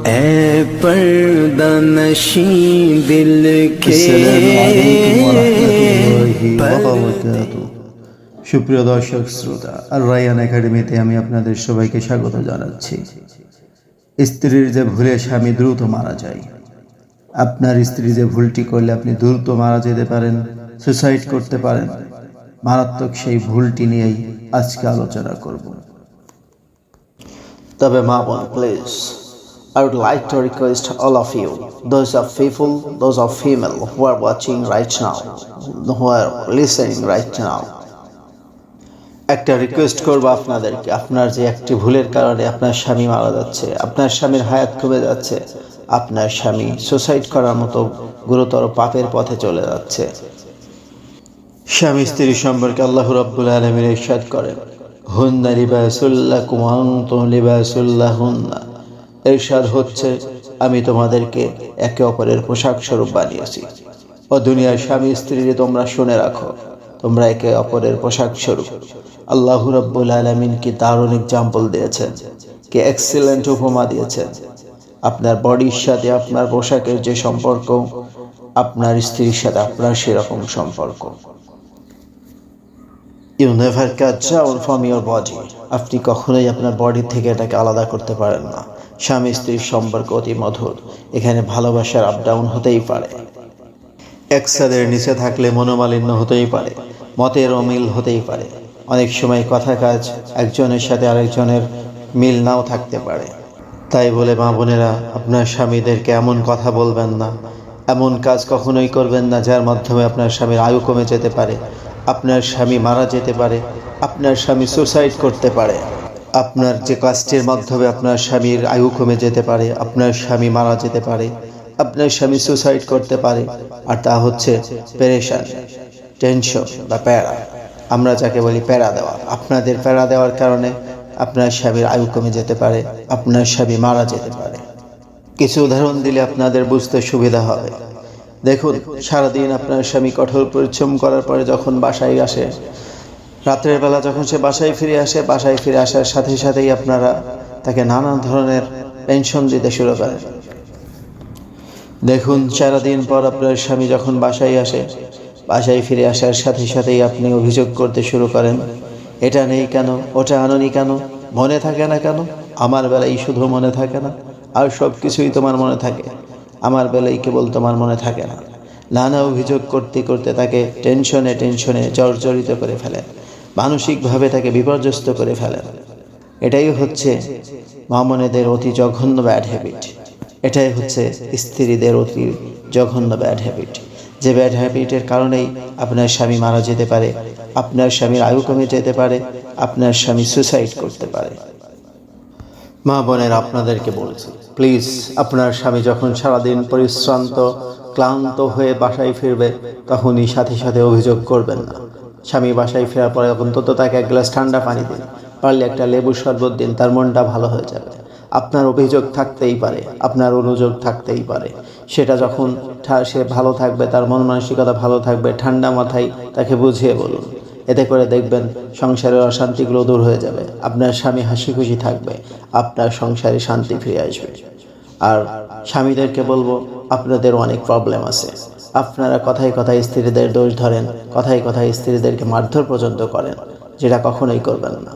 ऐ पर्दा नशी दिल के সুপ্রিয় দর্শক শ্রোতা, আর রায়ান একাডেমিতে আমি আপনাদের সবাইকে স্বাগত জানাচ্ছি। স্ত্রীর যে ভুলে স্বামী দ্রুত মারা যায়, আপনার স্ত্রী যে ভুলটি করলে আপনি দ্রুত মারা যেতে পারেন, সুসাইড করতে পারেন, মারাত্মক সেই ভুলটি নিয়েই আজকে আলোচনা করব। তবে মা বোন, please, I would like to request all of you, those of people, those of female who are watching right now, who are listening right now, একটা রিকোয়েস্ট করবো আপনাদেরকে। আপনার যে একটি ভুলের কারণে আপনার স্বামী মারা যাচ্ছে, আপনার স্বামীর হায়াত কমে যাচ্ছে, আপনার স্বামী সুসাইড করার মতো গুরুতর পাপের পথে চলে যাচ্ছে। স্বামী স্ত্রী সম্পর্কে আল্লাহ রাব্বুল আলামিন ইরশাদ করেন, হুন্না লিবাসুল লাকুম ওয়া আনতুম লিবাসুল লাহুন্না। ইরশাদ হচ্ছে, আমি তোমাদেরকে একে অপরের পোশাক স্বরূপ বানিয়েছি। ও দুনিয়ার স্বামী স্ত্রীকে তোমরা শুনে রাখো, তোমরা একে অপরের পোশাক স্বরূপ। আল্লাহ রাব্বুল আলামিন কি দারুণ এক্সাম্পল দিয়েছেন, কি এক্সিলেন্ট উপমা দিয়েছেন। আপনার বডির সাথে আপনার পোশাকের যে সম্পর্ক, আপনার স্ত্রীর সাথে আপনার সেরকম সম্পর্ক। You never catch down from your body. আপনি কখনোই আপনার বডি থেকে এটাকে আলাদা করতে পারেন না। স্বামী স্ত্রীর সম্পর্ক অতি মধুর, এখানে ভালোবাসার আপ ডাউন হতেই পারে। এক ছাদের নিচে থাকলে মনোমালিন্য হতেই পারে, মতের অমিল হতেই পারে, অনেক সময় কথা কাজ একজনের সাথে আরেকজনের মিল নাও থাকতে পারে। তাই বলে মা বোনেরা, আপনার স্বামীদেরকে এমন কথা বলবেন না, এমন কাজ কখনোই করবেন না যার মাধ্যমে আপনার স্বামীর আয়ু কমে যেতে পারে, আপনার স্বামী মারা যেতে পারে, আপনার স্বামী সুসাইড করতে পারে। আপনার যে কাজটির মাধ্যমে আপনার স্বামীর আয়ু কমে যেতে পারে, আপনার স্বামী মারা যেতে পারে, আপনার স্বামী সুসাইড করতে পারে, আর তা হচ্ছে পেরেশান, টেনশন বা প্যারা। আমরা যাকে বলি প্যারা দেওয়া। আপনাদের প্যারা দেওয়ার কারণে আপনার স্বামীর আয়ু কমে যেতে পারে, আপনার স্বামী মারা যেতে পারে। কিছু উদাহরণ দিলে আপনাদের বুঝতে সুবিধা হবে। দেখুন, সারাদিন আপনার স্বামী কঠোর পরিশ্রম করার পরে যখন বাসায় আসে, রাত্রের বেলা যখন সে বাসায় ফিরে আসে, বাসায় ফিরে আসার সাথে সাথেই আপনারা তাকে নানান ধরনের টেনশন দিতে শুরু করেন। দেখুন, সারাদিন পর আপনার স্বামী যখন বাসায় আসে, বাসায় ফিরে আসার সাথে সাথেই আপনি অভিযোগ করতে শুরু করেন, এটা নেই কেন, ওটা আনোনি কেন, মনে থাকে না কেন, আমার বেলায় শুধু মনে থাকে না, আর সব কিছুই তোমার মনে থাকে, আমার বেলায় কেবল তোমার মনে থাকে না। নানা অভিযোগ করতে করতে তাকে টেনশনে জর্জরিত করে ফেলেন, মানসিকভাবে তাকে বিপর্যস্ত করে ফেলেন। এটাই হচ্ছে মামনেদের অতি জঘন্য ব্যাড হ্যাবিট। এটাই হচ্ছে স্ত্রীদের অতি জঘন্য ব্যাড হ্যাবিট। যে ব্যাড হ্যাবিটের কারণেই আপনার স্বামী মারা যেতে পারে, আপনার স্বামীর আয়ু কমে যেতে পারে, আপনার স্বামী সুসাইড করতে পারে। মা বোনের, আপনাদেরকে বলছি, প্লিজ, আপনার স্বামী যখন সারাদিন পরিশ্রান্ত ক্লান্ত হয়ে বাসায় ফিরবে, তখনই সাথে সাথে অভিযোগ করবেন না। স্বামী বাসায় ফেরার পরে অন্তত তাকে এক গ্লাস ঠান্ডা পানি দিন, পারলে একটা লেবুর শরবত দিন, তার মনটা ভালো হয়ে যাবে। আপনার অভিযোগ থাকতেই পারে, আপনার অনুযোগ থাকতেই পারে। সেটা যখন সে ভালো থাকবে, তার মন মানসিকতা ভালো থাকবে, ঠান্ডা মাথায় তাকে বুঝিয়ে বলুন। এতে করে দেখবেন সংসারের অশান্তিগুলো দূর হয়ে যাবে, আপনার স্বামী হাসি খুশি থাকবে, আপনার সংসারে শান্তি ফিরে আসবে। আর স্বামীদেরকে বলবো, আপনাদের অনেক প্রবলেম আছে। আপনারা কথায় কথায় স্ত্রীদের দোষ ধরেন, কথায় কথায় স্ত্রীদেরকে মারধর পর্যন্ত করেন, যেটা কখনোই করবেন না।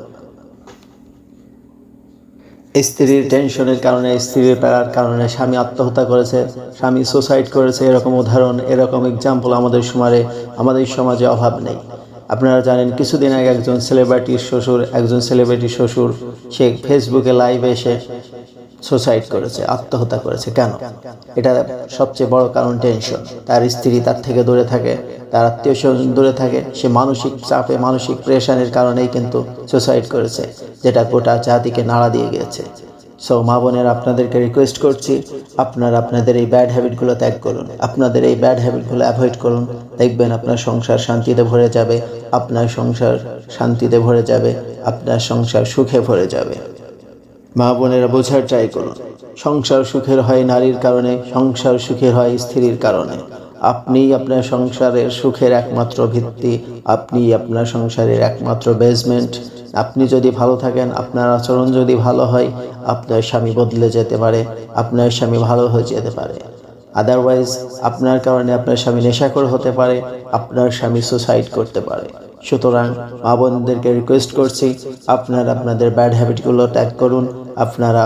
স্ত্রীর টেনশনের কারণে, স্ত্রীর প্যারার কারণে স্বামী আত্মহত্যা করেছে, স্বামী সুসাইড করেছে, এরকম উদাহরণ, এরকম এক্সাম্পল আমাদের সমাজে অভাব নেই। আপনারা জানেন, কিছুদিন আগে একজন সেলিব্রিটি শ্বশুর সে ফেসবুকে লাইভে এসে সুসাইড করেছে, আত্মহত্যা করেছে। কেন? এটা সবচেয়ে বড় কারণ টেনশন। তার স্ত্রী তার থেকে দূরে থাকে, তার আত্মীয় স্বজন দূরে থাকে, সে মানসিক চাপে, মানসিক প্রেশারের কারণেই কিন্তু সুসাইড করেছে, যেটা গোটা জাতিকে নাড়া দিয়ে গিয়েছে। সো মা বোনের, আপনাদেরকে রিকোয়েস্ট করছি, আপনারা আপনাদের এই ব্যাড হ্যাবিটগুলো ত্যাগ করুন, আপনাদের এই ব্যাড হ্যাবিটগুলো অ্যাভয়েড করুন। দেখবেন আপনার সংসার শান্তিতে ভরে যাবে, আপনার সংসার শান্তিতে ভরে যাবে, আপনার সংসার সুখে ভরে যাবে। মা বোনেরা, বোঝার ট্রাই করুন, সংসার সুখের হয় নারীর কারণে, সংসার সুখের হয় স্ত্রীর কারণে। আপনিই আপনার সংসারের সুখের একমাত্র ভিত্তি, আপনিই আপনার সংসারের একমাত্র বেসমেন্ট। আপনি যদি ভালো থাকেন, আপনার আচরণ যদি ভালো হয়, আপনার স্বামী বদলে যেতে পারে, আপনার স্বামী ভালো হয়ে যেতে পারে। আদারওয়াইজ আপনার কারণে আপনার স্বামী নেশাখোর হতে পারে, আপনার স্বামী সুসাইড করতে পারে। সুতরাং মা বোনদেরকে রিকোয়েস্ট করছি, আপনারা আপনাদের ব্যাড হ্যাবিটগুলো ত্যাগ করুন। আপনারা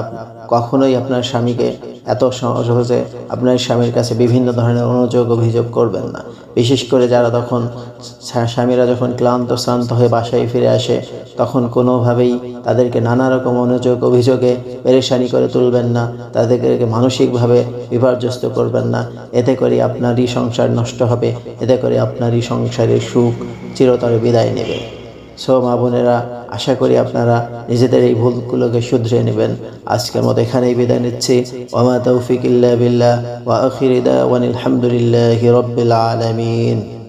কখনোই আপনার স্বামীকে এত সহজে আপনার স্বামীর কাছে বিভিন্ন ধরনের অনুযোগ অভিযোগ করবেন না। বিশেষ করে যারা তখন স্বামীরা যখন ক্লান্ত শ্রান্ত হয়ে বাসায় ফিরে আসে, তখন কোনোভাবেই তাদেরকে নানা রকম অনুযোগ অভিযোগে পেরেশানি করে তুলবেন না, তাদেরকে মানসিকভাবে বিপর্যস্ত করবেন না। এতে করে আপনারই সংসার নষ্ট হবে, এতে করে আপনারই সংসারের সুখ চিরতরে বিদায় নেবে। সো মা বোনেরা, আশা করি আপনারা নিজেদের এই ভুলগুলোকে শুধরে নেবেন। আজকের মতো এখানেই বিদায় নিচ্ছি। ওয়া মা তৌফিক ইল্লা বিল্লাহ ওয়া আখিরু দাওয়ানা আলহামদুলিল্লাহি রাব্বিল আলামিন।